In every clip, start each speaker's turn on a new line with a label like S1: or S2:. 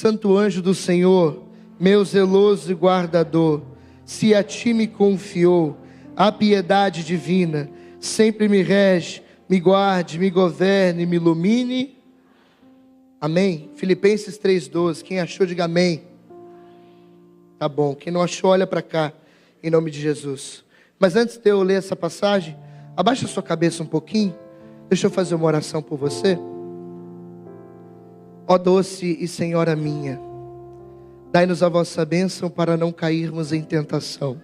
S1: santo anjo do Senhor, meu zeloso e guardador, se a ti me confiou a piedade divina, sempre me rege, me guarde, me governe, me ilumine. Amém? Filipenses 3,12, quem achou, diga amém. Tá bom, quem não achou, olha para cá, em nome de Jesus. Mas antes de eu ler essa passagem, abaixa a sua cabeça um pouquinho, deixa eu fazer uma oração por você. Ó doce e Senhora minha, dai-nos a vossa bênção para não cairmos em tentação,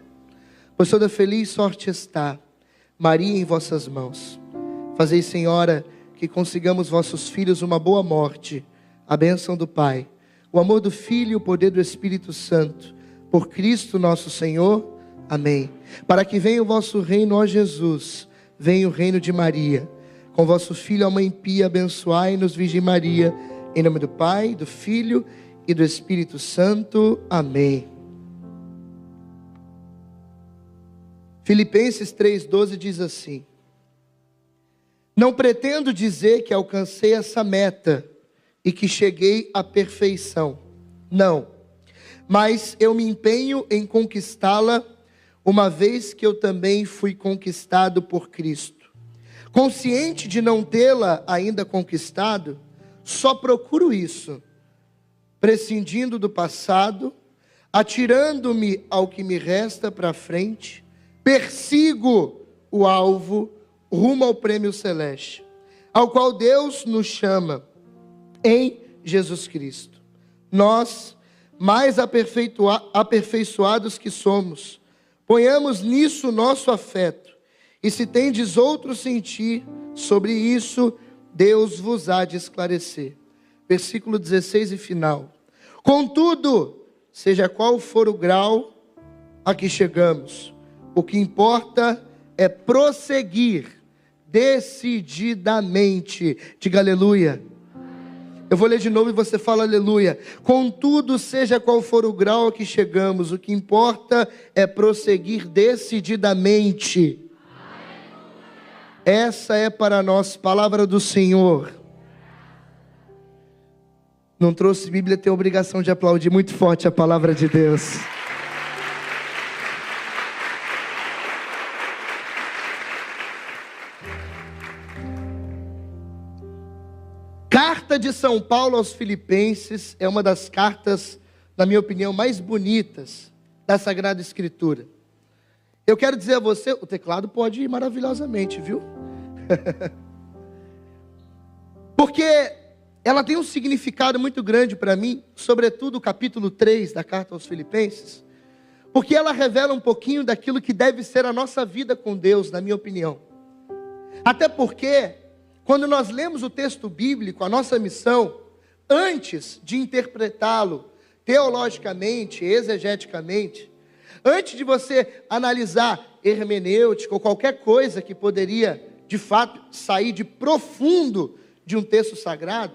S1: pois toda feliz sorte está Maria em vossas mãos. Fazei, Senhora, que consigamos vossos filhos uma boa morte, a bênção do Pai, o amor do Filho e o poder do Espírito Santo, por Cristo nosso Senhor. Amém. Para que venha o vosso reino, ó Jesus, venha o reino de Maria. Com vosso Filho, a Mãe Pia, abençoai-nos, Virgem Maria, em nome do Pai, do Filho e do Espírito Santo. Amém. Filipenses 3,12 diz assim: não pretendo dizer que alcancei essa meta e que cheguei à perfeição. Não. Mas eu me empenho em conquistá-la, uma vez que eu também fui conquistado por Cristo. Consciente de não tê-la ainda conquistado, só procuro isso, prescindindo do passado, atirando-me ao que me resta para frente, persigo o alvo rumo ao prêmio celeste, ao qual Deus nos chama em Jesus Cristo. Nós, mais aperfeiçoados que somos, ponhamos nisso nosso afeto, e se tendes outro sentir sobre isso, Deus vos há de esclarecer. Versículo 16 e final. Contudo, seja qual for o grau a que chegamos, o que importa é prosseguir decididamente. Diga aleluia. Eu vou ler de novo e você fala aleluia. Contudo, seja qual for o grau a que chegamos, o que importa é prosseguir decididamente. Essa é para nós palavra do Senhor. Não trouxe Bíblia, tem a obrigação de aplaudir muito forte a palavra de Deus. Carta de São Paulo aos Filipenses é uma das cartas, na minha opinião, mais bonitas da Sagrada Escritura. Eu quero dizer a você, o teclado pode ir maravilhosamente, viu? Porque ela tem um significado muito grande para mim, sobretudo o capítulo 3 da carta aos Filipenses, porque ela revela um pouquinho daquilo que deve ser a nossa vida com Deus, na minha opinião. Até porque, quando nós lemos o texto bíblico, a nossa missão, antes de interpretá-lo teologicamente, exegeticamente, antes de você analisar hermenêutica ou qualquer coisa que poderia, de fato, sair de profundo de um texto sagrado,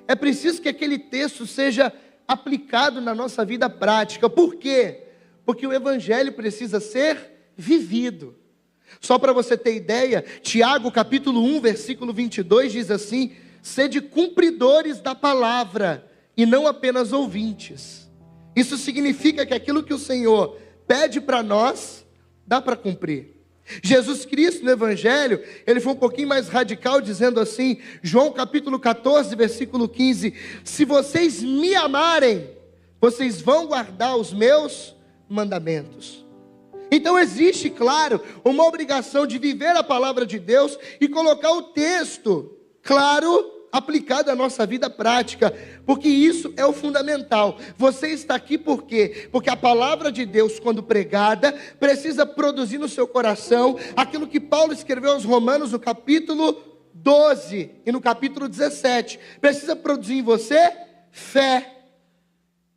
S1: é preciso que aquele texto seja aplicado na nossa vida prática. Por quê? Porque o Evangelho precisa ser vivido. Só para você ter ideia, Tiago capítulo 1, versículo 22 diz assim: sede cumpridores da palavra e não apenas ouvintes. Isso significa que aquilo que o Senhor pede para nós, dá para cumprir. Jesus Cristo no Evangelho, ele foi um pouquinho mais radical, dizendo assim, João capítulo 14, versículo 15, se vocês me amarem, vocês vão guardar os meus mandamentos. Então existe, claro, uma obrigação de viver a palavra de Deus e colocar o texto, claro, aplicado à nossa vida prática, porque isso é o fundamental. Você está aqui por quê? Porque a palavra de Deus, quando pregada, precisa produzir no seu coração aquilo que Paulo escreveu aos Romanos no capítulo 12 e no capítulo 17. Precisa produzir em você fé.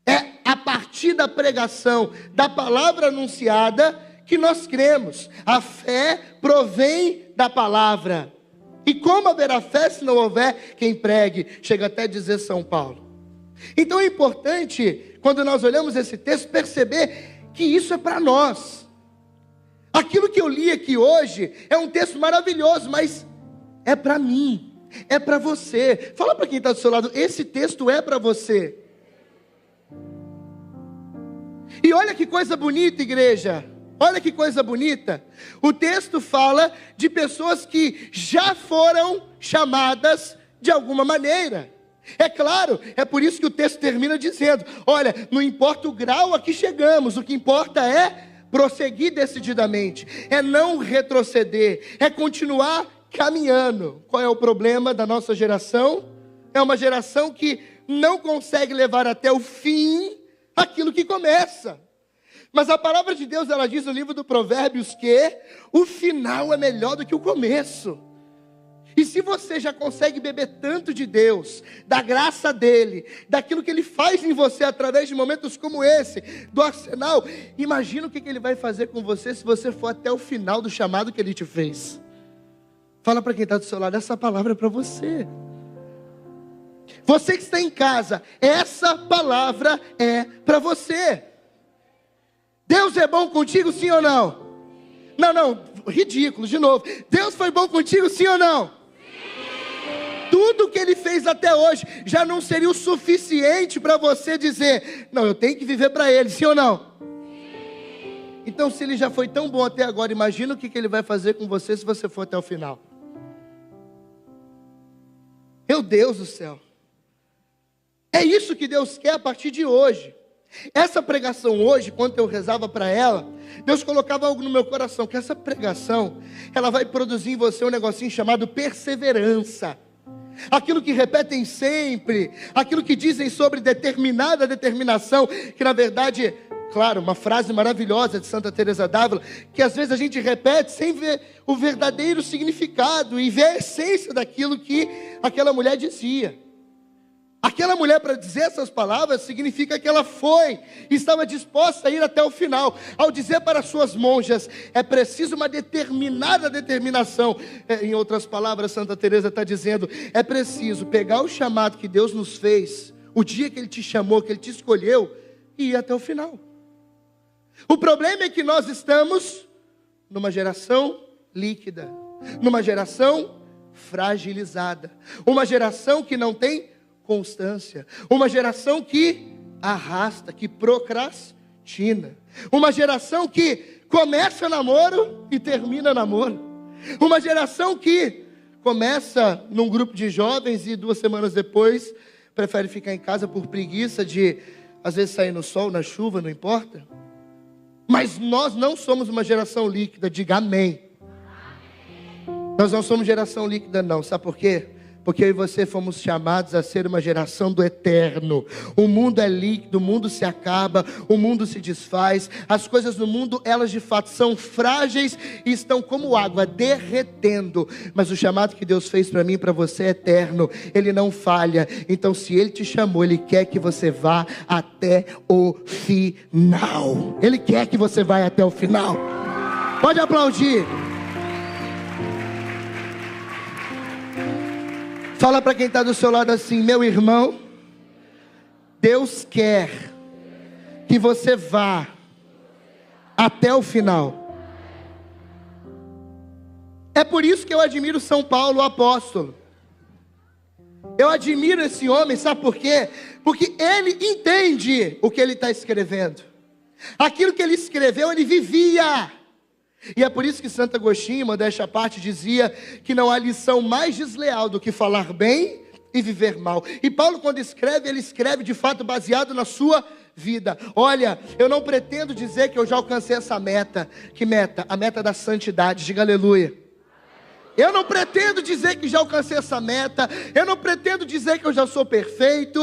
S1: É a partir da pregação da palavra anunciada que nós cremos. A fé provém da palavra. E como haverá fé se não houver quem pregue? Chega até a dizer São Paulo. Então é importante, quando nós olhamos esse texto, perceber que isso é para nós. Aquilo que eu li aqui hoje é um texto maravilhoso, mas é para mim, é para você. Fala para quem está do seu lado, esse texto é para você. E olha que coisa bonita, igreja. Olha que coisa bonita. O texto fala de pessoas que já foram chamadas de alguma maneira. É claro, é por isso que o texto termina dizendo: olha, não importa o grau a que chegamos, o que importa é prosseguir decididamente, é não retroceder, é continuar caminhando. Qual é o problema da nossa geração? É uma geração que não consegue levar até o fim aquilo que começa. Mas a palavra de Deus, ela diz no livro do Provérbios que o final é melhor do que o começo. E se você já consegue beber tanto de Deus, da graça dele, daquilo que ele faz em você através de momentos como esse, do arsenal, imagina o que ele vai fazer com você se você for até o final do chamado que ele te fez. Fala para quem está do seu lado, essa palavra é para você. Você que está em casa, essa palavra é para você. Deus é bom contigo, sim ou não? Não, ridículo, de novo. Deus foi bom contigo, sim ou não? Tudo que ele fez até hoje já não seria o suficiente para você dizer: não, eu tenho que viver para ele, sim ou não? Então, se ele já foi tão bom até agora, imagina o que ele vai fazer com você se você for até o final. Meu Deus do céu. É isso que Deus quer a partir de hoje. Essa pregação hoje, quando eu rezava para ela, Deus colocava algo no meu coração, que essa pregação, ela vai produzir em você um negocinho chamado perseverança. Aquilo que repetem sempre, aquilo que dizem sobre determinada determinação, que na verdade, claro, uma frase maravilhosa de Santa Teresa d'Ávila, que às vezes a gente repete sem ver o verdadeiro significado e ver a essência daquilo que aquela mulher dizia. Aquela mulher, para dizer essas palavras, significa que ela foi, estava disposta a ir até o final. Ao dizer para suas monjas, é preciso uma determinada determinação. Em outras palavras, Santa Teresa está dizendo, é preciso pegar o chamado que Deus nos fez, o dia que Ele te chamou, que Ele te escolheu, e ir até o final. O problema é que nós estamos numa geração líquida, numa geração fragilizada, uma geração que não tem constância, uma geração que arrasta, que procrastina, uma geração que começa namoro e termina namoro, uma geração que começa num grupo de jovens e 2 semanas depois prefere ficar em casa por preguiça de às vezes sair no sol, na chuva, não importa. Mas nós não somos uma geração líquida, diga amém. Nós não somos geração líquida não, sabe por quê? Porque eu e você fomos chamados a ser uma geração do eterno. O mundo é líquido, o mundo se acaba, o mundo se desfaz. As coisas no mundo, elas de fato são frágeis e estão como água, derretendo. Mas o chamado que Deus fez para mim e para você é eterno. Ele não falha. Então se Ele te chamou, Ele quer que você vá até o final. Ele quer que você vá até o final. Pode aplaudir. Fala para quem está do seu lado assim, meu irmão, Deus quer que você vá até o final. É por isso que eu admiro São Paulo, o apóstolo. Eu admiro esse homem, sabe por quê? Porque ele entende o que ele está escrevendo. Aquilo que ele escreveu, ele vivia. E é por isso que Santo Agostinho, modéstia à parte, dizia que não há lição mais desleal do que falar bem e viver mal. E Paulo, quando escreve, ele escreve de fato baseado na sua vida. Olha, eu não pretendo dizer que eu já alcancei essa meta. Que meta? A meta da santidade. Diga aleluia. Eu não pretendo dizer que já alcancei essa meta. Eu não pretendo dizer que eu já sou perfeito.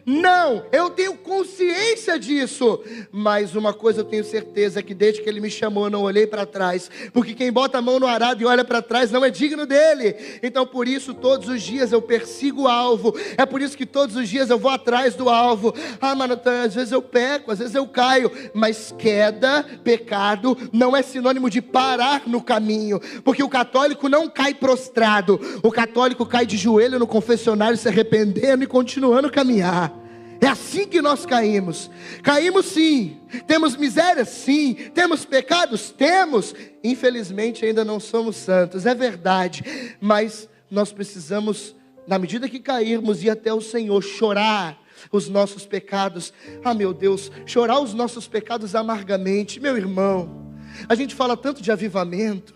S1: Não, eu tenho consciência disso. Mas uma coisa eu tenho certeza, é que desde que Ele me chamou, eu não olhei para trás. Porque quem bota a mão no arado e olha para trás não é digno dEle. Então por isso todos os dias eu persigo o alvo. É por isso que todos os dias eu vou atrás do alvo. Ah, mano, às vezes eu peco, às vezes eu caio. Mas queda, pecado, não é sinônimo de parar no caminho. Porque o católico não cai prostrado, o católico cai de joelho no confessionário, se arrependendo e continuando a caminhar. É assim que nós caímos. Caímos sim, temos miséria sim, temos pecados, temos. Infelizmente ainda não somos santos, é verdade. Mas nós precisamos, na medida que cairmos, ir até o Senhor, chorar, os nossos pecados. Ah, meu Deus, chorar os nossos pecados amargamente. Meu irmão, a gente fala tanto de avivamento,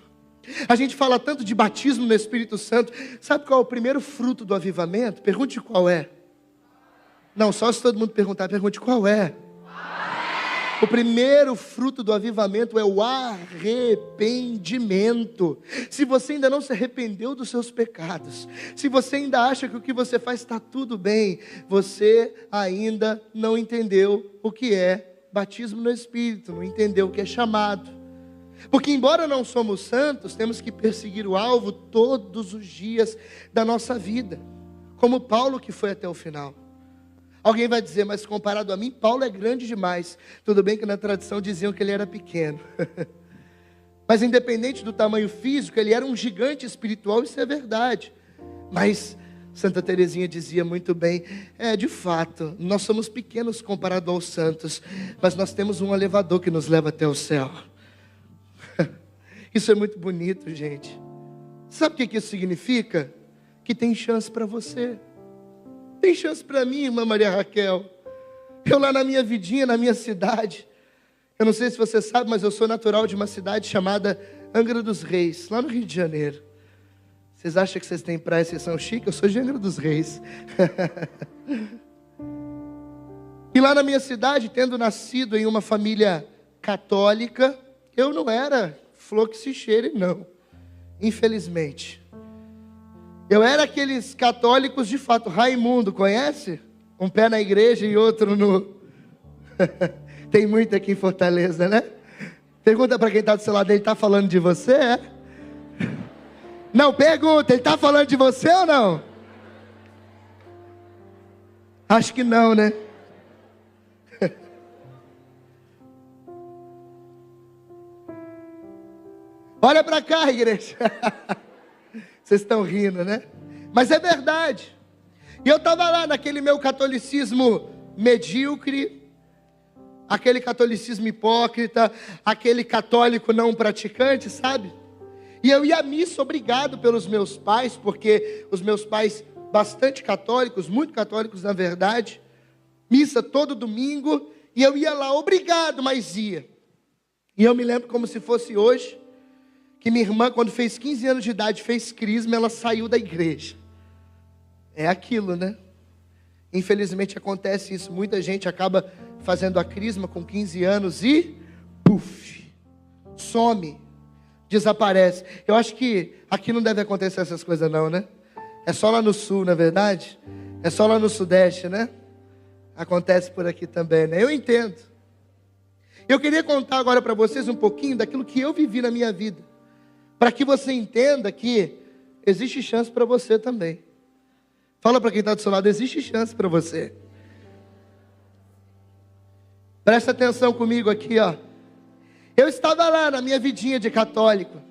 S1: a gente fala tanto de batismo no Espírito Santo. Sabe qual é o primeiro fruto do avivamento? Pergunte qual é. Não, só se todo mundo perguntar, pergunte qual é. O primeiro fruto do avivamento é o arrependimento. Se você ainda não se arrependeu dos seus pecados, se você ainda acha que o que você faz está tudo bem, você ainda não entendeu o que é batismo no Espírito, não entendeu o que é chamado. Porque embora não somos santos, temos que perseguir o alvo todos os dias da nossa vida, como Paulo, que foi até o final. Alguém vai dizer, mas comparado a mim, Paulo é grande demais. Tudo bem que na tradição diziam que ele era pequeno. Mas independente do tamanho físico, ele era um gigante espiritual, isso é verdade. Mas Santa Teresinha dizia muito bem, de fato, nós somos pequenos comparado aos santos, mas nós temos um elevador que nos leva até o céu. Isso é muito bonito, gente. Sabe o que isso significa? Que tem chance para você. Tem chance para mim, irmã Maria Raquel. Eu lá na minha vidinha, na minha cidade. Eu não sei se você sabe, mas eu sou natural de uma cidade chamada Angra dos Reis, lá no Rio de Janeiro. Vocês acham que vocês têm praia e vocês são chiques? Eu sou de Angra dos Reis. E lá na minha cidade, tendo nascido em uma família católica, eu não era flor que se cheire, não. Infelizmente. Eu era aqueles católicos de fato. Raimundo, conhece? Um pé na igreja e outro no... Tem muito aqui em Fortaleza, né? Pergunta para quem está do seu lado, ele está falando de você, é? Não, pergunta, ele está falando de você ou não? Acho que não, né? Olha para cá, igreja. Vocês estão rindo, né? Mas é verdade. E eu estava lá naquele meu catolicismo medíocre, aquele catolicismo hipócrita, aquele católico não praticante, sabe? E eu ia à missa obrigado pelos meus pais, porque os meus pais, bastante católicos, muito católicos na verdade, missa todo domingo, e eu ia lá obrigado, mas ia. E eu me lembro como se fosse hoje, que minha irmã, quando fez 15 anos de idade, fez crisma, ela saiu da igreja. É aquilo, né? Infelizmente acontece isso. Muita gente acaba fazendo a crisma com 15 anos e, puf, some, desaparece. Eu acho que aqui não deve acontecer essas coisas não, né? É só lá no sul, na verdade? É só lá no sudeste, né? Acontece por aqui também, né? Eu entendo. Eu queria contar agora para vocês um pouquinho daquilo que eu vivi na minha vida, para que você entenda que existe chance para você também. Fala para quem está do seu lado, existe chance para você. Presta atenção comigo aqui, ó. Eu estava lá na minha vidinha de católico.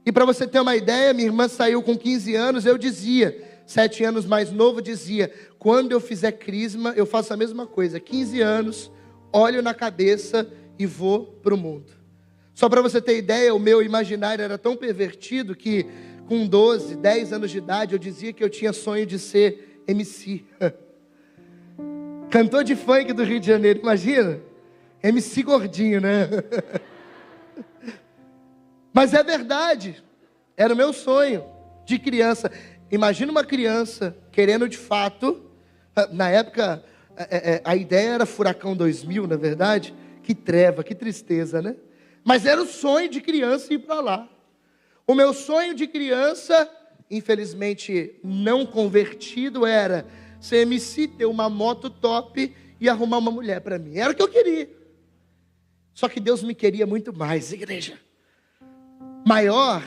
S1: E para você ter uma ideia, minha irmã saiu com 15 anos, eu dizia, 7 anos mais novo, dizia, quando eu fizer crisma, eu faço a mesma coisa. 15 anos, olho na cabeça e vou para o mundo. Só para você ter ideia, o meu imaginário era tão pervertido que com 12, 10 anos de idade eu dizia que eu tinha sonho de ser MC. Cantor de funk do Rio de Janeiro, imagina? MC gordinho, né? Mas é verdade, era o meu sonho de criança. Imagina uma criança querendo de fato, na época a ideia era Furacão 2000, na verdade. Que treva, que tristeza, né? Mas era o sonho de criança ir para lá. O meu sonho de criança, infelizmente não convertido, era ser MC, ter uma moto top e arrumar uma mulher para mim. Era o que eu queria. Só que Deus me queria muito mais, igreja. Maior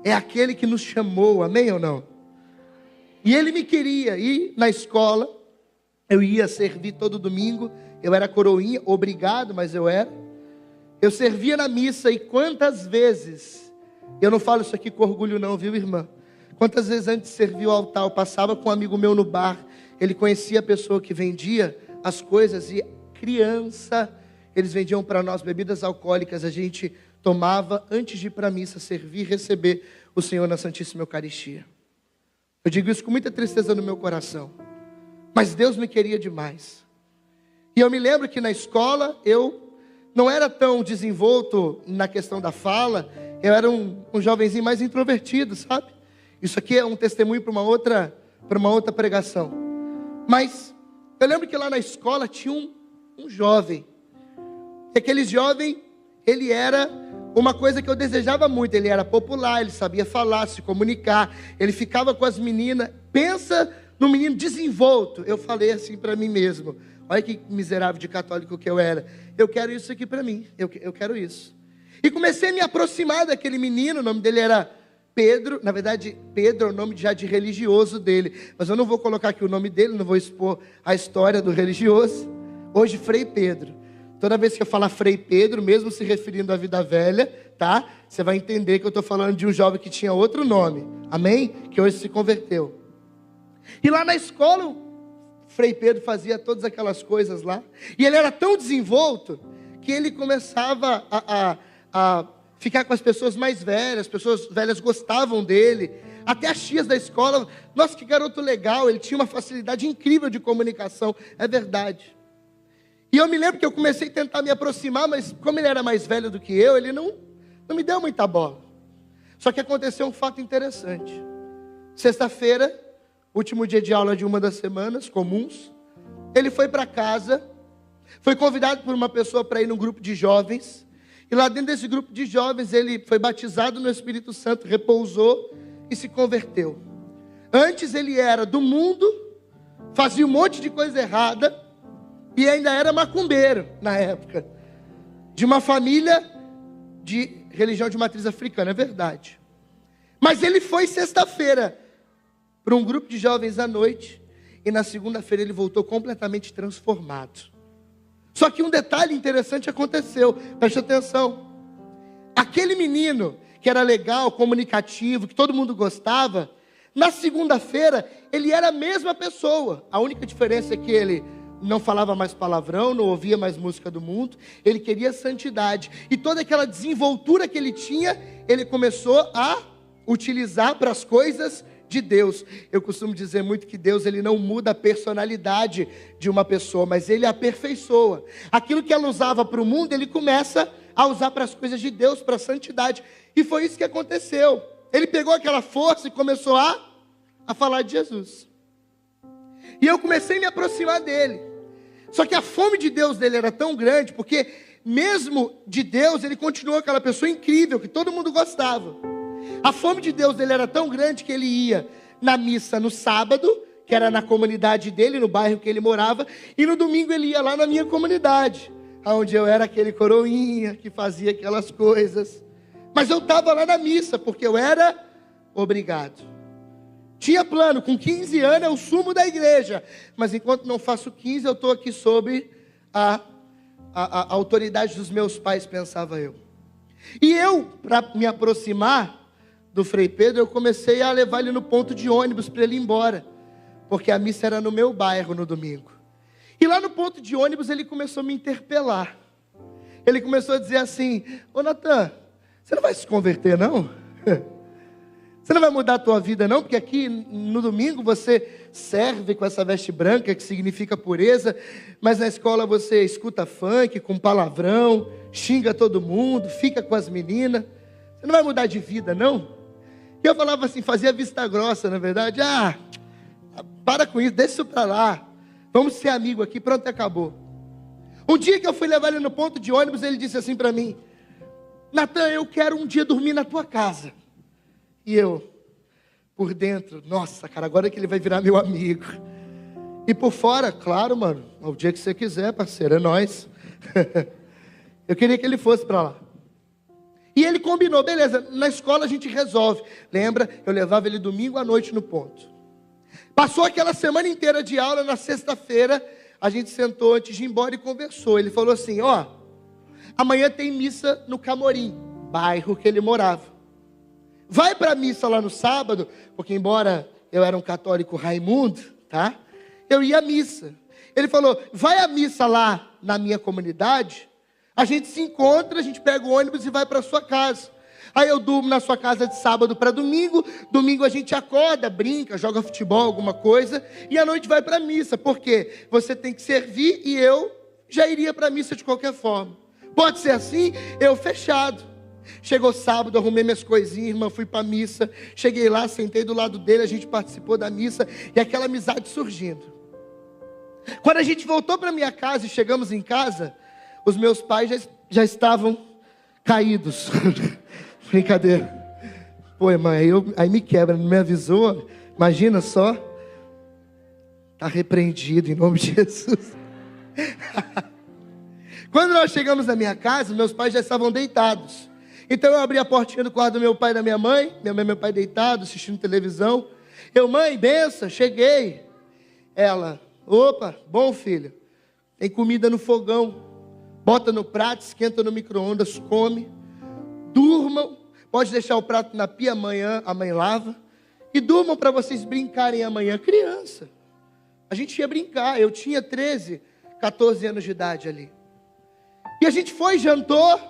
S1: é aquele que nos chamou, amém ou não? E Ele me queria ir na escola, eu ia servir todo domingo, eu era coroinha, obrigado, mas eu era. Eu servia na missa e quantas vezes, eu não falo isso aqui com orgulho não, viu irmã? Quantas vezes antes de servir o altar, eu passava com um amigo meu no bar, ele conhecia a pessoa que vendia as coisas e criança, eles vendiam para nós bebidas alcoólicas, a gente tomava antes de ir para a missa, servir e receber o Senhor na Santíssima Eucaristia. Eu digo isso com muita tristeza no meu coração, Mas Deus me queria demais. E eu me lembro que na escola eu não era tão desenvolto na questão da fala. Eu era um jovenzinho mais introvertido, sabe? Isso aqui é um testemunho para uma outra pregação. Mas eu lembro que lá na escola tinha um jovem. E aquele jovem, ele era uma coisa que eu desejava muito. Ele era popular, ele sabia falar, se comunicar. Ele ficava com as meninas. Pensa no menino desenvolto. Eu falei assim para mim mesmo. Olha que miserável de católico que eu era. Eu quero isso aqui para mim. Eu quero isso. E comecei a me aproximar daquele menino. O nome dele era Pedro. Na verdade, Pedro é o nome já de religioso dele. Mas eu não vou colocar aqui o nome dele. Não vou expor a história do religioso. Hoje, Frei Pedro. Toda vez que eu falar Frei Pedro, mesmo se referindo à vida velha, tá? Você vai entender que eu estou falando de um jovem que tinha outro nome. Amém? Que hoje se converteu. E lá na escola, o Frei Pedro fazia todas aquelas coisas lá. E ele era tão desenvolto que ele começava a ficar com as pessoas mais velhas. As pessoas velhas gostavam dele. Até as tias da escola. Nossa, que garoto legal. Ele tinha uma facilidade incrível de comunicação. É verdade. E eu me lembro que eu comecei a tentar me aproximar, mas como ele era mais velho do que eu, ele não me deu muita bola. Só que aconteceu um fato interessante. Sexta-feira, último dia de aula de uma das semanas comuns, ele foi para casa, foi convidado por uma pessoa para ir num grupo de jovens, e lá dentro desse grupo de jovens ele foi batizado no Espírito Santo, repousou e se converteu. Antes ele era do mundo, fazia um monte de coisa errada, e ainda era macumbeiro na época. De uma família de religião de matriz africana, é verdade. Mas ele foi sexta-feira para um grupo de jovens à noite. E na segunda-feira ele voltou completamente transformado. Só que um detalhe interessante aconteceu. Preste atenção. Aquele menino que era legal, comunicativo, que todo mundo gostava, na segunda-feira ele era a mesma pessoa. A única diferença é que ele não falava mais palavrão, não ouvia mais música do mundo. Ele queria santidade. E toda aquela desenvoltura que ele tinha, ele começou a utilizar para as coisas de Deus. Eu costumo dizer muito que Deus, ele não muda a personalidade de uma pessoa, mas ele aperfeiçoa. Aquilo que ela usava para o mundo, ele começa a usar para as coisas de Deus, para a santidade. E foi isso que aconteceu. Ele pegou aquela força e começou a falar de Jesus. E eu comecei a me aproximar dele. Só que a fome de Deus dele era tão grande, porque mesmo de Deus, ele continuou aquela pessoa incrível, que todo mundo gostava. A fome de Deus dele era tão grande que ele ia na missa no sábado, que era na comunidade dele, no bairro que ele morava, e no domingo ele ia lá na minha comunidade, onde eu era aquele coroinha que fazia aquelas coisas. Mas eu estava lá na missa, porque eu era obrigado. Tinha plano, com 15 anos é o sumo da igreja. Mas enquanto não faço 15, eu estou aqui sob a autoridade dos meus pais, pensava eu. E eu, para me aproximar do Frei Pedro, eu comecei a levar ele no ponto de ônibus para ele ir embora. Porque a missa era no meu bairro no domingo. E lá no ponto de ônibus ele começou a me interpelar. Ele começou a dizer assim: ô Natan, você não vai se converter não? Você não vai mudar a tua vida não? Porque aqui no domingo você serve com essa veste branca que significa pureza, mas na escola você escuta funk com palavrão, xinga todo mundo, fica com as meninas. Você não vai mudar de vida não? E eu falava assim, fazia vista grossa na verdade. Para com isso, deixa isso para lá. Vamos ser amigos aqui, pronto, acabou. Um dia que eu fui levar ele no ponto de ônibus, ele disse assim para mim: Natan, eu quero um dia dormir na tua casa. E eu, por dentro, nossa, cara, agora é que ele vai virar meu amigo. E por fora, claro, mano, o dia que você quiser, parceiro, é nóis. Eu queria que ele fosse para lá. E ele combinou, beleza, na escola a gente resolve. Lembra? Eu levava ele domingo à noite no ponto. Passou aquela semana inteira de aula, na sexta-feira, a gente sentou antes de ir embora e conversou. Ele falou assim, amanhã tem missa no Camorim, bairro que ele morava. Vai para a missa lá no sábado, porque embora eu era um católico Raimundo, tá? Eu ia à missa. Ele falou, vai à missa lá na minha comunidade, a gente se encontra, a gente pega o ônibus e vai para a sua casa. Aí eu durmo na sua casa de sábado para domingo. Domingo a gente acorda, brinca, joga futebol, alguma coisa. E à noite vai para a missa. Por quê? Você tem que servir e eu já iria para a missa de qualquer forma. Pode ser assim? Eu fechado. Chegou sábado, arrumei minhas coisinhas, irmã, fui para a missa. Cheguei lá, sentei do lado dele, a gente participou da missa. E aquela amizade surgindo. Quando a gente voltou para minha casa e chegamos em casa, os meus pais já estavam caídos. Brincadeira. Pô, irmã, aí me quebra, não me avisou. Imagina só. Está repreendido em nome de Jesus. Quando nós chegamos na minha casa, meus pais já estavam deitados. Então eu abri a portinha do quarto do meu pai e da minha mãe. Minha mãe e meu pai deitados, assistindo televisão. Eu, mãe, benção, cheguei. Ela, opa, bom filho. Tem comida no fogão. Bota no prato, esquenta no micro-ondas, come. Durmam. Pode deixar o prato na pia amanhã, a mãe lava. E durmam para vocês brincarem amanhã. Criança. A gente ia brincar. Eu tinha 13, 14 anos de idade ali. E a gente foi, jantou,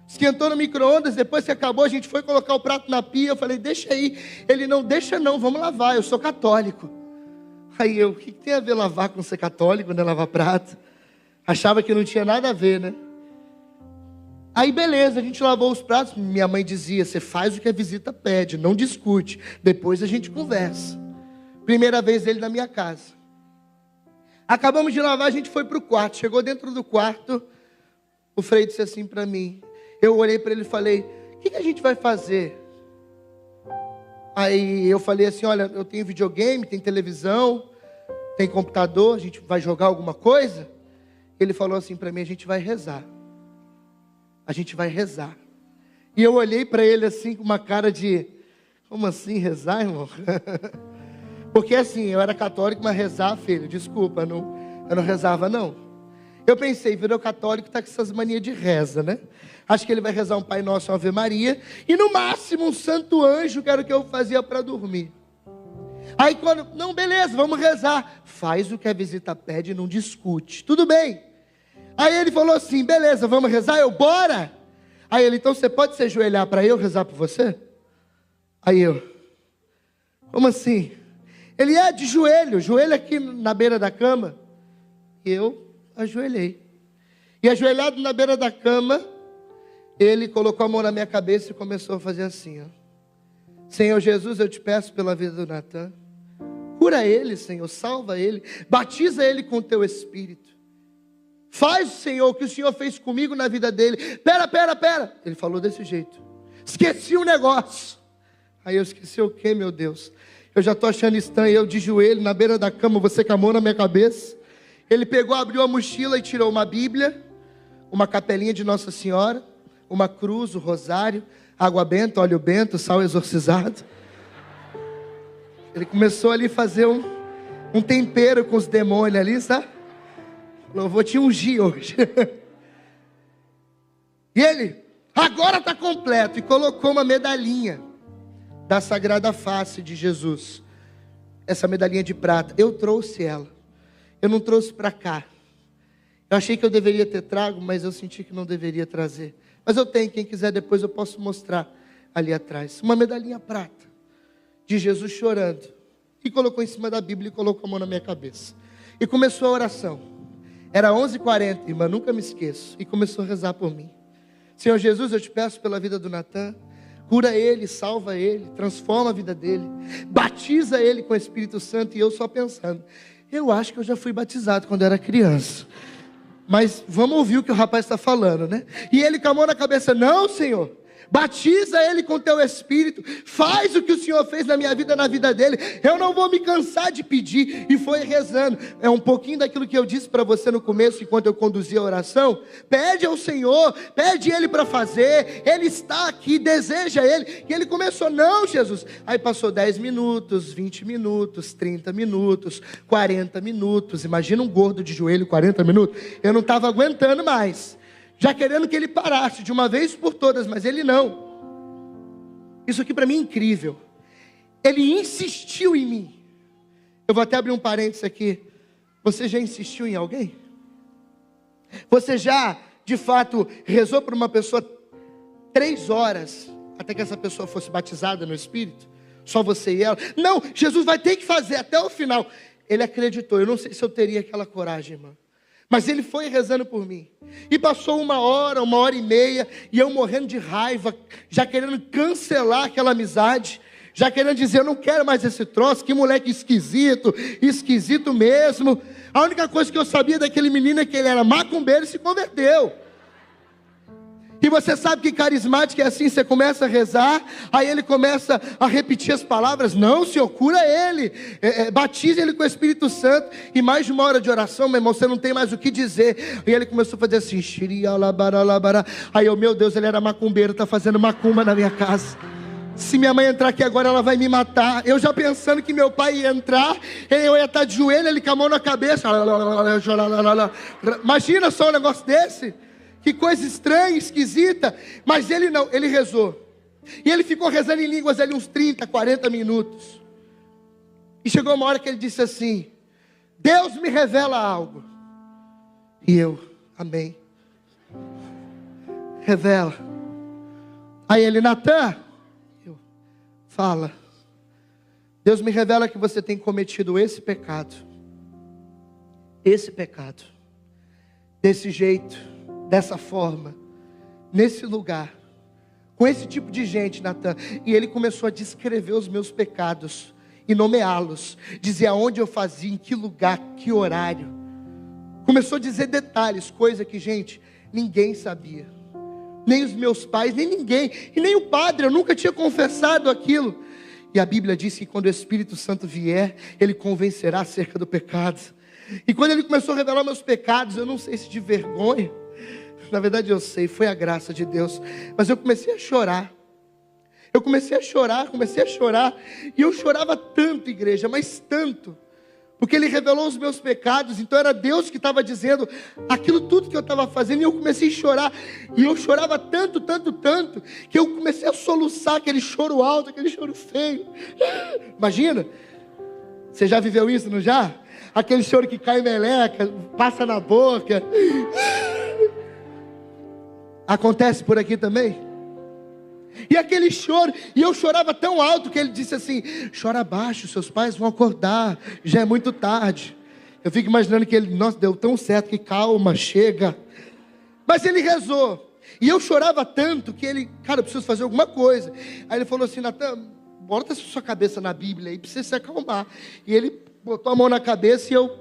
S1: esquentou no micro-ondas. Depois que acabou, a gente foi colocar o prato na pia. Eu falei, deixa aí. Ele, não deixa não, vamos lavar, eu sou católico. Aí eu, o que tem a ver lavar com ser católico, né? Lavar prato. Achava que não tinha nada a ver, né? Aí beleza, a gente lavou os pratos. Minha mãe dizia, você faz o que a visita pede, não discute. Depois a gente conversa. Primeira vez dele na minha casa. Acabamos de lavar, a gente foi para o quarto. Chegou dentro do quarto, o Frei disse assim para mim. Eu olhei para ele e falei, o que a gente vai fazer? Aí eu falei assim, olha, eu tenho videogame, tem televisão, tem computador, a gente vai jogar alguma coisa? Ele falou assim para mim, a gente vai rezar. A gente vai rezar. E eu olhei para ele assim com uma cara de, como assim rezar, irmão? Porque assim, eu era católico, mas rezar, filho, desculpa, eu não rezava não. Eu pensei, virou católico, tá com essas manias de reza, né? Acho que ele vai rezar um Pai Nosso, uma Ave Maria, e no máximo um santo anjo, que era o que eu fazia para dormir. Aí quando, não, beleza, vamos rezar. Faz o que a visita pede e não discute. Tudo bem. Aí ele falou assim, beleza, vamos rezar? Eu, bora. Aí ele, então você pode se ajoelhar para eu rezar por você? Aí eu, como assim? Ele de joelho, joelho aqui na beira da cama. E eu ajoelhei. E ajoelhado na beira da cama, ele colocou a mão na minha cabeça e começou a fazer assim, ó. Senhor Jesus, eu te peço pela vida do Natan. Cura ele, Senhor, salva ele. Batiza ele com o teu Espírito. Faz, Senhor, o que o Senhor fez comigo na vida dele. Pera. Ele falou desse jeito. Esqueci um negócio. Aí eu esqueci o quê, meu Deus? Eu já estou achando estranho, eu de joelho na beira da cama, você com a mão na minha cabeça. Ele pegou, abriu a mochila e tirou uma Bíblia, uma capelinha de Nossa Senhora, uma cruz, o rosário, água benta, óleo bento, sal exorcizado. Ele começou ali a fazer um tempero com os demônios ali, sabe? Falou, vou te ungir hoje. E ele, agora está completo. E colocou uma medalhinha da Sagrada Face de Jesus. Essa medalhinha de prata. Eu trouxe ela. Eu não trouxe para cá. Eu achei que eu deveria ter trago, mas eu senti que não deveria trazer. Mas eu tenho, quem quiser depois eu posso mostrar ali atrás. Uma medalhinha prata de Jesus chorando. E colocou em cima da Bíblia e colocou a mão na minha cabeça. E começou a oração. Era 11h40, irmã, nunca me esqueço. E começou a rezar por mim. Senhor Jesus, eu te peço pela vida do Natan. Cura ele, salva ele, transforma a vida dele. Batiza ele com o Espírito Santo. E eu só pensando, eu acho que eu já fui batizado quando era criança. Mas vamos ouvir o que o rapaz está falando, né? E ele com a mão na cabeça, não, Senhor. Batiza ele com teu Espírito. Faz o que o Senhor fez na minha vida, na vida dele. Eu não vou me cansar de pedir. E foi rezando. É um pouquinho daquilo que eu disse para você no começo, enquanto eu conduzia a oração. Pede ao Senhor, pede ele para fazer. Ele está aqui, deseja ele. E ele começou, não, Jesus. Aí passou 10 minutos, 20 minutos, 30 minutos, 40 minutos. Imagina um gordo de joelho, 40 minutos. Eu não estava aguentando mais. Já querendo que ele parasse de uma vez por todas, mas ele não. Isso aqui para mim é incrível. Ele insistiu em mim. Eu vou até abrir um parênteses aqui. Você já insistiu em alguém? Você já, de fato, rezou por uma pessoa 3 horas até que essa pessoa fosse batizada no Espírito, só você e ela. Não, Jesus vai ter que fazer até o final. Ele acreditou. Eu não sei se eu teria aquela coragem, irmão. Mas ele foi rezando por mim. E passou 1 hora, 1 hora e meia, e eu morrendo de raiva, já querendo cancelar aquela amizade, já querendo dizer, eu não quero mais esse troço, que moleque esquisito, esquisito mesmo. A única coisa que eu sabia daquele menino é que ele era macumbeiro e se converteu. E você sabe que carismático é assim, você começa a rezar, aí ele começa a repetir as palavras, não, Senhor, cura ele, batize ele com o Espírito Santo, e mais de 1 hora de oração, meu irmão, você não tem mais o que dizer, e ele começou a fazer assim, aí eu, meu Deus, ele era macumbeiro, está fazendo macumba na minha casa. Se minha mãe entrar aqui agora, ela vai me matar. Eu já pensando que meu pai ia entrar, eu ia estar de joelho, ele com a mão na cabeça, imagina só um negócio desse. Que coisa estranha, esquisita. Mas ele não, ele rezou. E ele ficou rezando em línguas ali uns 30, 40 minutos. E chegou uma hora que ele disse assim, Deus me revela algo. E eu, amém. Revela. Aí ele, Natan, fala. Deus me revela que você tem cometido esse pecado. Esse pecado. Desse jeito. Dessa forma, nesse lugar, com esse tipo de gente, Natan. E ele começou a descrever os meus pecados e nomeá-los, dizer aonde eu fazia, em que lugar, que horário. Começou a dizer detalhes, coisa que, gente, ninguém sabia, nem os meus pais, nem ninguém, e nem o padre. Eu nunca tinha confessado aquilo. E a Bíblia diz que quando o Espírito Santo vier, ele convencerá acerca do pecado. E quando ele começou a revelar meus pecados, eu não sei se de vergonha, na verdade eu sei, foi a graça de Deus, mas eu comecei a chorar. Eu comecei a chorar, e eu chorava tanto, igreja, mas tanto, porque ele revelou os meus pecados. Então era Deus que estava dizendo aquilo tudo que eu estava fazendo, e eu comecei a chorar, e eu chorava tanto, que eu comecei a soluçar, aquele choro alto, aquele choro feio. Imagina, você já viveu isso, não já? Aquele choro que cai meleca, passa na boca. Acontece por aqui também? E aquele choro, e eu chorava tão alto que ele disse assim, chora baixo, seus pais vão acordar, já é muito tarde. Eu fico imaginando que ele, nossa, deu tão certo, que calma, chega. Mas ele rezou, e eu chorava tanto que ele, cara, eu preciso fazer alguma coisa. Aí ele falou assim, Natan, bota sua cabeça na Bíblia aí, precisa se acalmar. E ele botou a mão na cabeça e eu,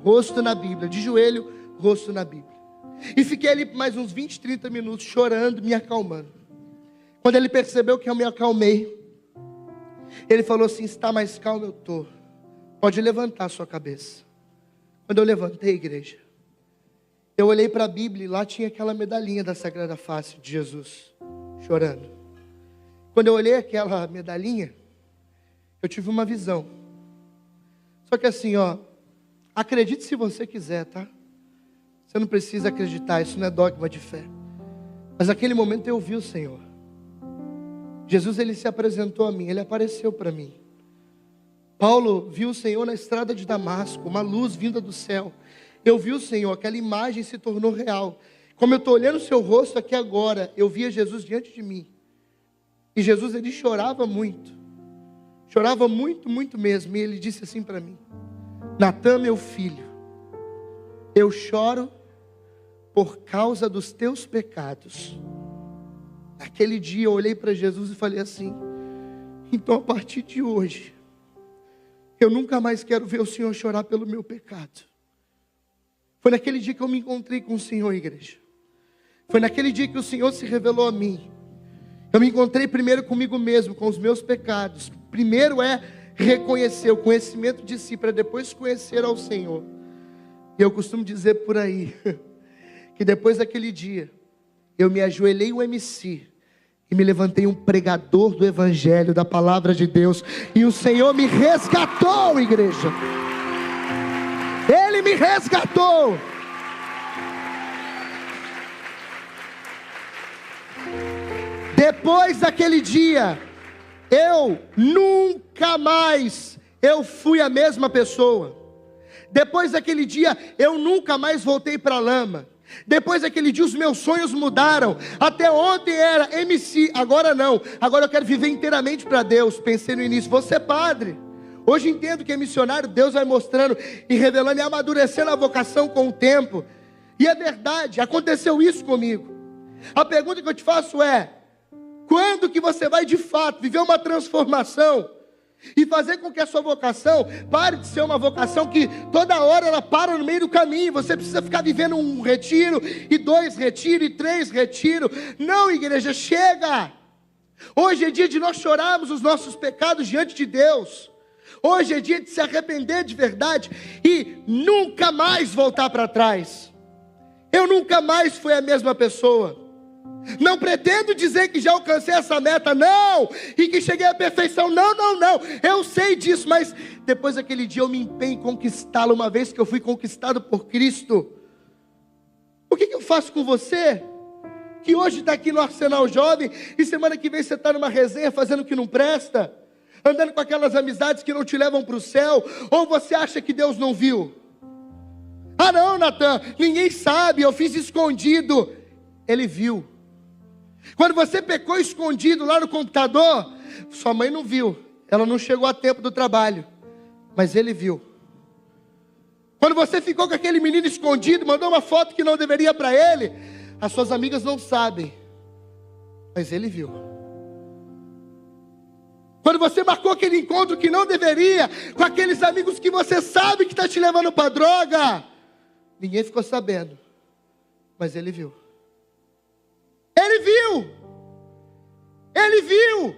S1: rosto na Bíblia, de joelho, rosto na Bíblia. E fiquei ali mais uns 20, 30 minutos chorando, me acalmando. Quando ele percebeu que eu me acalmei, ele falou assim, está mais calmo? Eu estou. Pode levantar a sua cabeça. Quando eu levantei, igreja, eu olhei para a Bíblia e lá tinha aquela medalhinha da Sagrada Face de Jesus, chorando. Quando eu olhei aquela medalhinha, eu tive uma visão. Só que assim, ó, acredite se você quiser, tá? Você não precisa acreditar, isso não é dogma de fé. Mas naquele momento eu vi o Senhor. Jesus, ele se apresentou a mim, ele apareceu para mim. Paulo viu o Senhor na estrada de Damasco, uma luz vinda do céu. Eu vi o Senhor, aquela imagem se tornou real. Como eu estou olhando o seu rosto aqui agora, eu via Jesus diante de mim. E Jesus, ele chorava muito mesmo. E ele disse assim para mim, Natan, meu filho, eu choro por causa dos teus pecados. Aquele dia eu olhei para Jesus e falei assim, então a partir de hoje, eu nunca mais quero ver o Senhor chorar pelo meu pecado. Foi naquele dia que eu me encontrei com o Senhor, igreja. Foi naquele dia que o Senhor se revelou a mim. Eu me encontrei primeiro comigo mesmo, com os meus pecados. Primeiro é reconhecer o conhecimento de si, para depois conhecer ao Senhor. E eu costumo dizer por aí, que depois daquele dia, eu me ajoelhei um MC, e me levantei um pregador do Evangelho, da Palavra de Deus, e o Senhor me resgatou, igreja. Ele me resgatou. Depois daquele dia, eu nunca mais, eu fui a mesma pessoa. Depois daquele dia, eu nunca mais voltei para a lama. Depois daquele dia os meus sonhos mudaram. Até ontem era MC, agora não. Agora eu quero viver inteiramente para Deus. Pensei no início, vou ser padre. Hoje entendo que é missionário. Deus vai mostrando e revelando e amadurecendo a vocação com o tempo. E é verdade, aconteceu isso comigo. A pergunta que eu te faço é: quando que você vai de fato viver uma transformação e fazer com que a sua vocação pare de ser uma vocação que toda hora ela para no meio do caminho? Você precisa ficar vivendo um retiro, e 2 retiros, e 3 retiros. Não, igreja, chega! Hoje é dia de nós chorarmos os nossos pecados diante de Deus. Hoje é dia de se arrepender de verdade e nunca mais voltar para trás. Eu nunca mais fui a mesma pessoa. Não pretendo dizer que já alcancei essa meta, não, e que cheguei à perfeição, não, eu sei disso, mas depois daquele dia eu me empenho em conquistá-lo, uma vez que eu fui conquistado por Cristo. O que eu faço com você, que hoje está aqui no Arsenal Jovem, e semana que vem você está numa resenha fazendo o que não presta, andando com aquelas amizades que não te levam para o céu, ou você acha que Deus não viu? Ah não, Natan, ninguém sabe, eu fiz escondido. Ele viu. Quando você pecou escondido lá no computador, sua mãe não viu, ela não chegou a tempo do trabalho, mas ele viu. Quando você ficou com aquele menino escondido, mandou uma foto que não deveria para ele, as suas amigas não sabem, mas ele viu. Quando você marcou aquele encontro que não deveria, com aqueles amigos que você sabe que está te levando para droga, ninguém ficou sabendo, mas ele viu. Ele viu. Ele viu.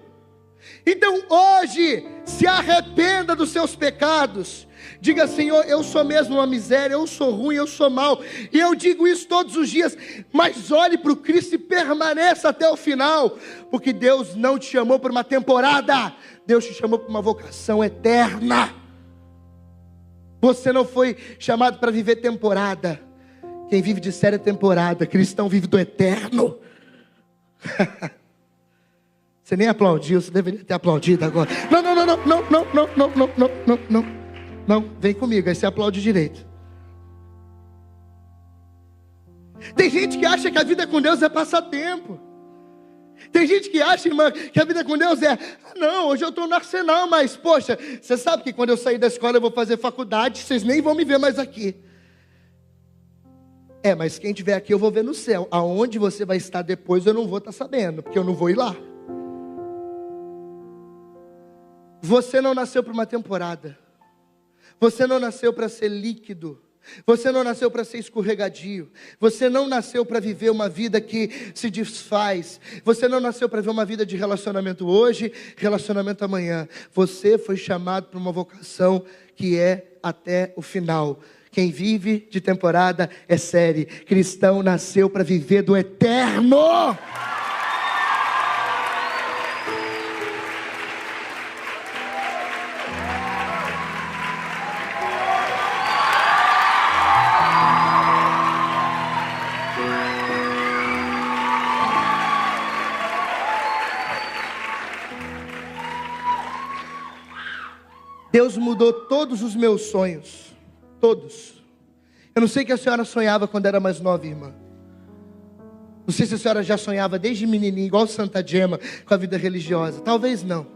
S1: Então hoje, se arrependa dos seus pecados. Diga: Senhor, eu sou mesmo uma miséria, eu sou ruim, eu sou mau. E eu digo isso todos os dias. Mas olhe para o Cristo e permaneça até o final. Porque Deus não te chamou para uma temporada. Deus te chamou para uma vocação eterna. Você não foi chamado para viver temporada. Quem vive de série é temporada. Cristão vive do eterno. Você nem aplaudiu, você deveria ter aplaudido agora. Não, vem comigo, aí você aplaude direito. Tem gente que acha que a vida com Deus é passatempo. Tem gente que acha, irmã, que a vida com Deus é: não, hoje eu estou no Arsenal, mas poxa, você sabe que quando eu sair da escola eu vou fazer faculdade, vocês nem vão me ver mais aqui. Mas quem estiver aqui eu vou ver no céu. Aonde você vai estar depois eu não vou estar sabendo, porque eu não vou ir lá. Você não nasceu para uma temporada. Você não nasceu para ser líquido. Você não nasceu para ser escorregadio. Você não nasceu para viver uma vida que se desfaz. Você não nasceu para viver uma vida de relacionamento hoje, relacionamento amanhã. Você foi chamado para uma vocação que é até o final. Quem vive de temporada é série. Cristão nasceu para viver do eterno. Deus mudou todos os meus sonhos. Todos. Eu não sei o que a senhora sonhava quando era mais nova, irmã. Não sei se a senhora já sonhava desde menininha, igual Santa Gema, com a vida religiosa. Talvez não.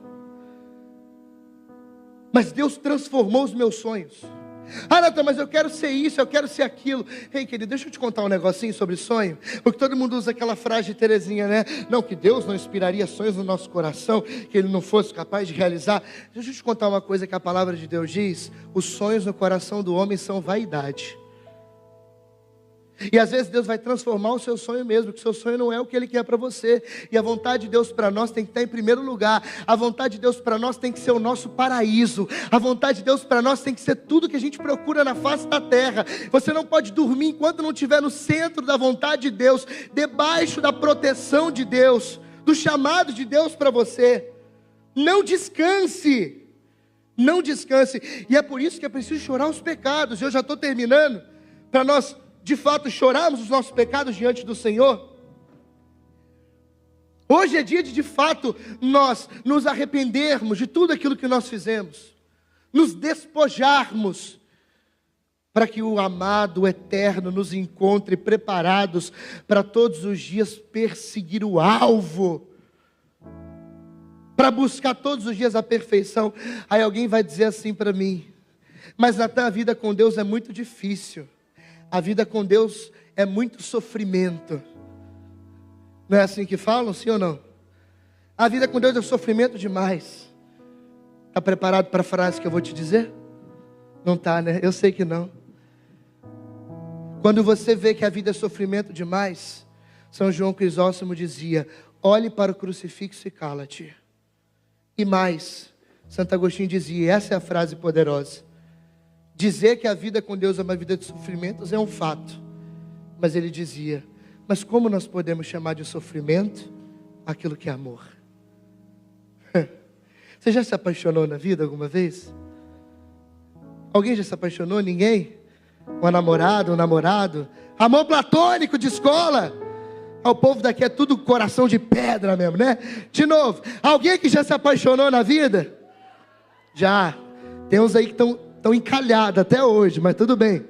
S1: Mas Deus transformou os meus sonhos. Ah, Natan, mas eu quero ser isso, eu quero ser aquilo. Ei, querido, deixa eu te contar um negocinho sobre sonho. Porque todo mundo usa aquela frase de Terezinha, né? Não, que Deus não inspiraria sonhos no nosso coração, que Ele não fosse capaz de realizar. Deixa eu te contar uma coisa que a palavra de Deus diz: os sonhos no coração do homem são vaidade. E às vezes Deus vai transformar o seu sonho mesmo, porque o seu sonho não é o que Ele quer para você. E a vontade de Deus para nós tem que estar em primeiro lugar. A vontade de Deus para nós tem que ser o nosso paraíso. A vontade de Deus para nós tem que ser tudo que a gente procura na face da terra. Você não pode dormir enquanto não estiver no centro da vontade de Deus, debaixo da proteção de Deus, do chamado de Deus para você. Não descanse. Não descanse. E é por isso que é preciso chorar os pecados. Eu já estou terminando, para nós de fato chorarmos os nossos pecados diante do Senhor. Hoje é dia de fato nós nos arrependermos de tudo aquilo que nós fizemos, nos despojarmos, para que o amado, o eterno, nos encontre preparados para todos os dias perseguir o alvo, para buscar todos os dias a perfeição. Aí alguém vai dizer assim para mim: mas Natan, a vida com Deus é muito difícil, a vida com Deus é muito sofrimento. Não é assim que falam, sim ou não? A vida com Deus é sofrimento demais. Está preparado para a frase que eu vou te dizer? Não está, né? Eu sei que não. Quando você vê que a vida é sofrimento demais, São João Crisóstomo dizia: olhe para o crucifixo e cala-te. E mais, Santo Agostinho dizia, e essa é a frase poderosa: dizer que a vida com Deus é uma vida de sofrimentos é um fato. Mas ele dizia: mas como nós podemos chamar de sofrimento aquilo que é amor? Você já se apaixonou na vida alguma vez? Alguém já se apaixonou? Ninguém? Uma namorada, um namorado? Amor platônico de escola? O povo daqui é tudo coração de pedra mesmo, né? De novo, alguém que já se apaixonou na vida? Já. Tem uns aí que estão encalhados até hoje, mas tudo bem.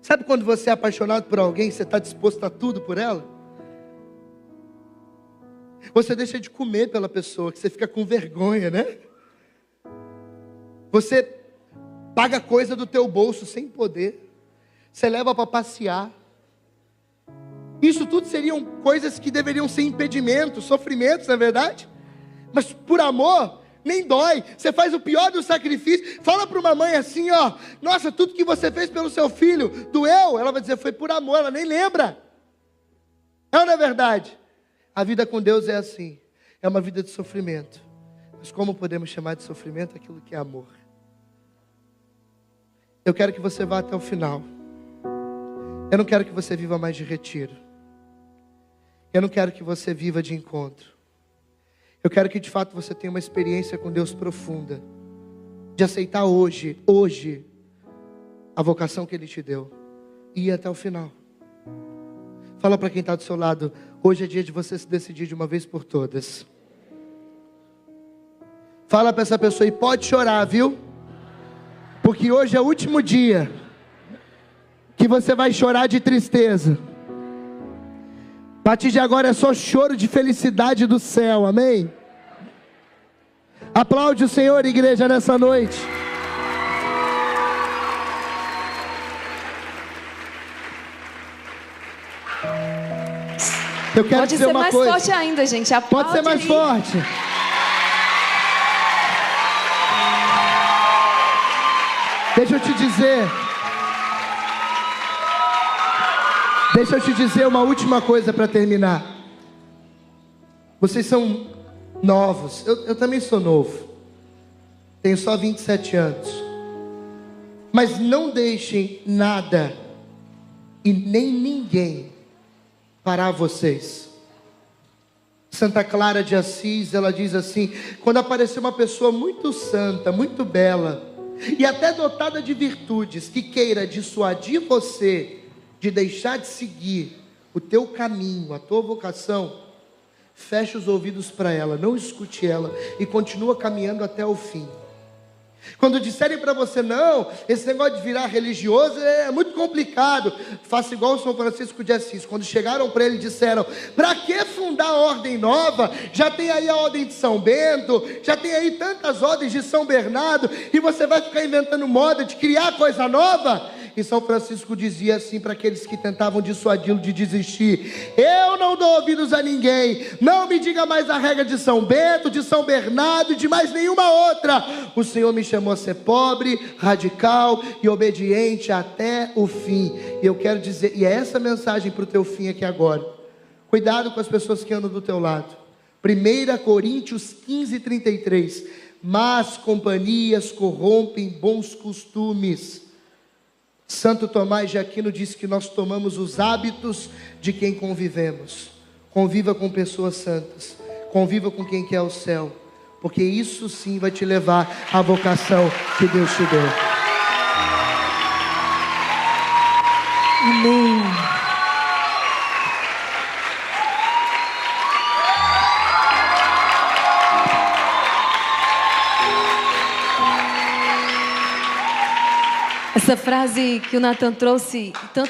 S1: Sabe quando você é apaixonado por alguém, você está disposto a tudo por ela? Você deixa de comer pela pessoa, que você fica com vergonha, né? Você paga coisa do teu bolso sem poder. Você leva para passear. Isso tudo seriam coisas que deveriam ser impedimentos, sofrimentos, não é verdade? Mas por amor, nem dói. Você faz o pior dos sacrifícios. Fala para uma mãe assim, ó: nossa, tudo que você fez pelo seu filho doeu. Ela vai dizer: foi por amor. Ela nem lembra. Não é verdade? A vida com Deus é assim. É uma vida de sofrimento. Mas como podemos chamar de sofrimento aquilo que é amor? Eu quero que você vá até o final. Eu não quero que você viva mais de retiro. Eu não quero que você viva de encontro. Eu quero que de fato você tenha uma experiência com Deus profunda. De aceitar hoje, a vocação que Ele te deu. E ir até o final. Fala para quem está do seu lado: hoje é dia de você se decidir de uma vez por todas. Fala para essa pessoa: e pode chorar, viu? Porque hoje é o último dia que você vai chorar de tristeza. A partir de agora é só choro de felicidade do céu, amém? Aplaude o Senhor, igreja, nessa noite. Eu quero
S2: Pode
S1: dizer
S2: ser
S1: uma
S2: mais
S1: coisa.
S2: forte ainda, gente. Aplaude.
S1: Pode ser mais
S2: aí.
S1: forte. Deixa eu te dizer uma última coisa para terminar. Vocês são novos. Eu também sou novo. Tenho só 27 anos. Mas não deixem nada e nem ninguém parar vocês. Santa Clara de Assis, ela diz assim: quando aparecer uma pessoa muito santa, muito bela e até dotada de virtudes, que queira dissuadir você de deixar de seguir o teu caminho, a tua vocação, feche os ouvidos para ela, não escute ela e continua caminhando até o fim. Quando disserem para você: não, esse negócio de virar religioso é muito complicado, faça igual o São Francisco de Assis. Quando chegaram para ele, disseram: para que fundar a ordem nova? Já tem aí a ordem de São Bento, já tem aí tantas ordens de São Bernardo, e você vai ficar inventando moda de criar coisa nova? E São Francisco dizia assim para aqueles que tentavam dissuadi-lo de desistir: eu não dou ouvidos a ninguém, não me diga mais a regra de São Bento, de São Bernardo e de mais nenhuma outra. O Senhor me chamou a ser pobre, radical e obediente até o fim. E eu quero dizer, e é essa mensagem para o teu fim aqui agora: cuidado com as pessoas que andam do teu lado. 1 Coríntios 15:33: más companhias corrompem bons costumes. Santo Tomás de Aquino disse que nós tomamos os hábitos de quem convivemos. Conviva com pessoas santas, conviva com quem quer o céu, porque isso sim vai te levar à vocação que Deus te deu.
S2: Amém. Essa frase que o Nathan trouxe, tanto